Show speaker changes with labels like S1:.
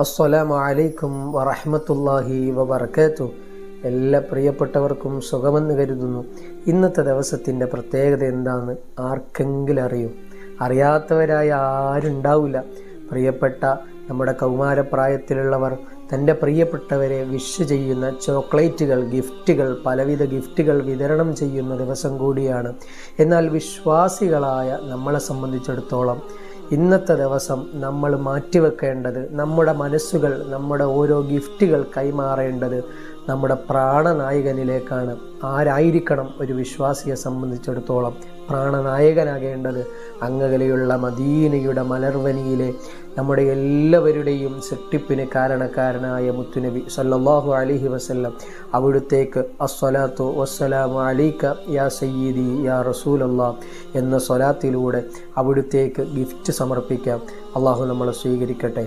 S1: അസ്സലാമു അലൈക്കും വറഹ്മത്തുള്ളാഹി വബറകാതുഹു. എല്ലാ പ്രിയപ്പെട്ടവർക്കും സുഖമെന്ന് കരുതുന്നു. ഇന്നത്തെ ദിവസത്തിൻ്റെ പ്രത്യേകത എന്താണെന്ന് ആർക്കെങ്കിലും അറിയും? അറിയാത്തവരായ ആരുണ്ടാവില്ല. പ്രിയപ്പെട്ട നമ്മുടെ കൗമാരപ്രായത്തിലുള്ളവർ തൻ്റെ പ്രിയപ്പെട്ടവരെ വിഷ് ചെയ്യുന്ന ചോക്ലേറ്റുകൾ, ഗിഫ്റ്റുകൾ, പലവിധ ഗിഫ്റ്റുകൾ വിതരണം ചെയ്യുന്ന ദിവസം കൂടിയാണ്. എന്നാൽ വിശ്വാസികളായ നമ്മളെ സംബന്ധിച്ചിടത്തോളം ഇന്നത്തെ ദിവസം നമ്മൾ മാറ്റിവെക്കേണ്ടത്, നമ്മുടെ മനസ്സുകൾ, നമ്മുടെ ഓരോ ഗിഫ്റ്റുകൾ കൈമാറേണ്ടത് നമ്മുടെ പ്രാണനായകനിലേക്കാണ്. ആരായിരിക്കണം ഒരു വിശ്വാസിയെ സംബന്ധിച്ചിടത്തോളം പ്രാണനായകനാകേണ്ടത്? അങ്ങകലെയുള്ള മദീനയുടെ മലർവനിയിലെ നമ്മുടെ എല്ലാവരുടെയും സൃഷ്ടിപ്പിന് കാരണക്കാരനായ മുത്തുനബി സല്ലല്ലാഹു അലൈഹി വസല്ലം അവിടുത്തേക്ക് അസ്സലാത്തു വസ്സലാമു അലൈക യാ സയ്യിദി യാ റസൂലല്ലാഹ് എന്ന സ്വലാത്തിലൂടെ അവിടുത്തേക്ക് ഗിഫ്റ്റ് സമർപ്പിക്കാം. അള്ളാഹു നമ്മളെ സ്വീകരിക്കട്ടെ.